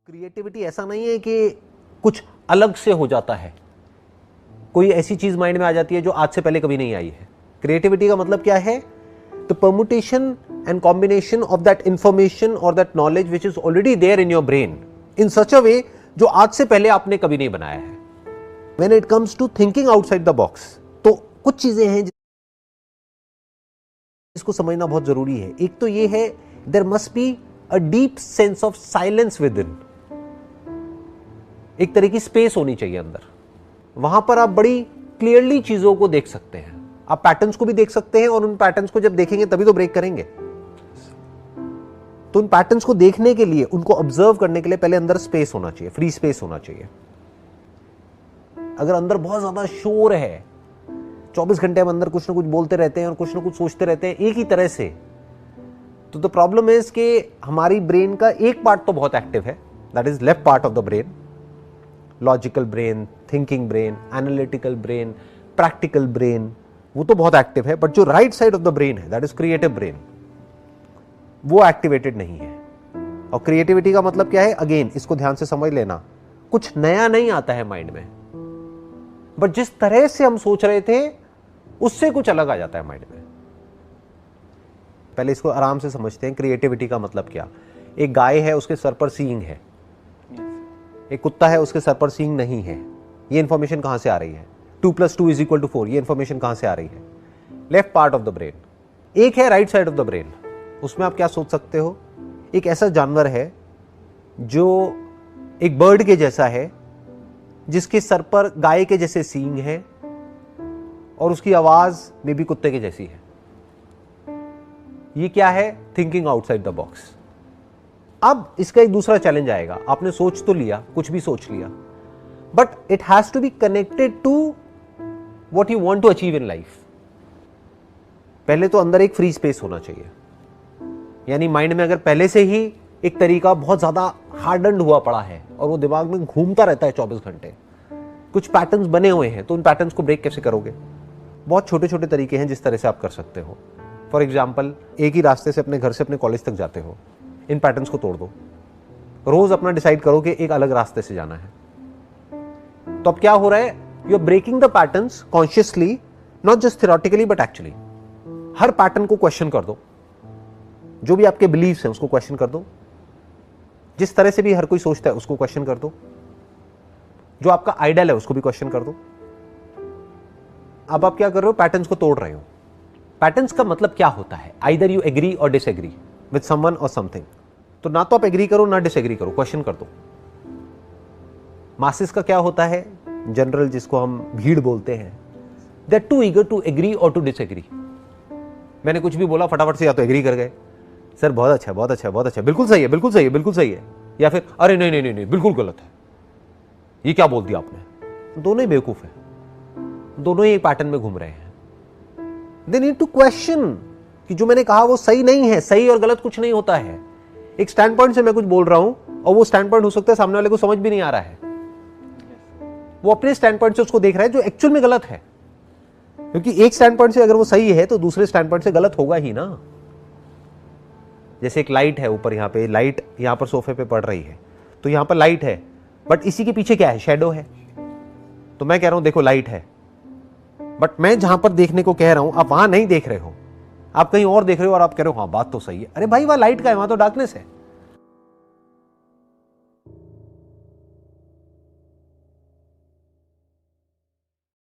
Creativity ऐसा नहीं है कि कुछ अलग से हो जाता है, कोई ऐसी चीज माइंड में आ जाती है जो आज से पहले कभी नहीं आई है। क्रिएटिविटी का मतलब क्या है? The permutation and combination of that information और that knowledge which is already there in your brain in such a way जो आज से पहले आपने कभी नहीं बनाया है। When it comes to thinking outside the box, तो कुछ चीजें हैं जिसको समझना बहुत जरूरी है। एक तो ये है, there must be a deep sense of silence within. एक तरह की स्पेस होनी चाहिए अंदर, वहां पर आप बड़ी क्लियरली चीजों को देख सकते हैं, आप पैटर्न्स को भी देख सकते हैं, और उन पैटर्न्स को जब देखेंगे तभी तो ब्रेक करेंगे। तो उन पैटर्न्स को देखने के लिए, उनको ऑब्जर्व करने के लिए पहले अंदर स्पेस होना चाहिए, फ्री स्पेस होना चाहिए। अगर अंदर बहुत ज्यादा शोर है, 24 घंटे हम अंदर कुछ ना कुछ बोलते रहते हैं और कुछ ना कुछ सोचते रहते हैं एक ही तरह से, तो द प्रॉब्लम इज कि हमारी ब्रेन का एक पार्ट तो बहुत एक्टिव है, that is left part of the brain, logical brain, thinking brain, analytical brain, practical brain, वो तो बहुत एक्टिव है। बट जो right side of the brain है, दैट इज क्रिएटिव ब्रेन, वो एक्टिवेटेड नहीं है। और क्रिएटिविटी का मतलब क्या है? अगेन इसको ध्यान से समझ लेना, कुछ नया नहीं आता है माइंड में, बट जिस तरह से हम सोच रहे थे उससे कुछ अलग आ जाता है माइंड में। पहले इसको आराम से समझते हैं, क्रिएटिविटी का मतलब क्या। एक गाय है, उसके सर पर सींग है, एक कुत्ता है, उसके सर पर सींग नहीं है। ये इंफॉर्मेशन कहां से आ रही है? 2 + 2 = 4, ये इंफॉर्मेशन कहां से आ रही है? Left part of the brain. एक है right side of the brain, उसमें आप क्या सोच सकते हो? एक ऐसा जानवर है जो एक बर्ड के जैसा है, जिसके सर पर गाय के जैसे सींग है और उसकी आवाज में भी कुत्ते के जैसी है। ये क्या है? Thinking outside the box. अब इसका एक दूसरा चैलेंज आएगा। आपने सोच तो लिया, कुछ भी सोच लिया, but it has to be connected to what you want to achieve in life. पहले तो अंदर एक फ्री स्पेस होना चाहिए, यानी माइंड में अगर पहले से ही एक तरीका बहुत ज्यादा हार्डन्ड हुआ पड़ा है और वो दिमाग में घूमता रहता है 24 घंटे, कुछ पैटर्न्स बने हुए हैं, तो उन पैटर्न्स को ब्रेक कैसे करोगे? बहुत छोटे छोटे तरीके हैं जिस तरह से आप कर सकते हो। फॉर एग्जाम्पल, एक ही रास्ते से अपने घर से अपने कॉलेज तक जाते हो, इन पैटर्न्स को तोड़ दो। रोज अपना डिसाइड करो कि एक अलग रास्ते से जाना है। तो अब क्या हो रहा है? You are breaking the patterns consciously, not just theoretically but actually. हर पैटर्न को क्वेश्चन कर दो, जो भी आपके बिलीव्स हैं उसको क्वेश्चन कर दो, जिस तरह से भी हर कोई सोचता है उसको क्वेश्चन कर दो, जो आपका आइडियल है उसको भी क्वेश्चन कर दो। अब आप क्या कर रहे हो? पैटर्न्स को तोड़ रहे हो। पैटर्न्स का मतलब क्या होता है? आइदर यू एग्री और डिसएग्री विद समवन और समथिंग। तो ना तो आप एग्री करो ना डिसएग्री करो, क्वेश्चन कर दो। मासेस का क्या होता है? जनरल, जिसको हम भीड़ बोलते हैं, they are too eager to agree और टू डिसएग्री। मैंने कुछ भी बोला, फटाफट से या तो एग्री कर गए, सर बहुत अच्छा बहुत अच्छा बहुत अच्छा, बिल्कुल सही है बिल्कुल सही है बिल्कुल सही है, या फिर अरे नहीं नहीं नहीं नहीं बिल्कुल गलत है, ये क्या बोल दिया आपने। दोनों ही बेवकूफ है, दोनों ही एक पैटर्न में घूम रहे हैं। दे नीड टू क्वेश्चन कि जो मैंने कहा वो सही नहीं है। सही और गलत कुछ नहीं होता है। एक स्टैंड पॉइंट से मैं कुछ बोल रहा हूं और वो स्टैंड पॉइंट हो सकता है सामने वाले को समझ भी नहीं आ रहा है, वो अपने स्टैंड पॉइंट से उसको देख रहा है जो एक्चुअल में गलत है। क्योंकि एक स्टैंड पॉइंट से अगर वो सही है तो दूसरे स्टैंड पॉइंट से गलत होगा ही ना। जैसे एक लाइट है ऊपर, यहां पे लाइट यहां पर सोफे पे पड़ रही है, तो यहां पर लाइट है, बट इसी के पीछे क्या है? शैडो है। तो मैं कह रहा हूं देखो लाइट है, बट मैं जहां पर देखने को कह रहा हूं आप वहां नहीं देख रहे हो, आप कहीं और देख रहे हो और आप कह रहे हो हाँ बात तो सही है। अरे भाई वहां लाइट का है, वहां तो डार्कनेस है।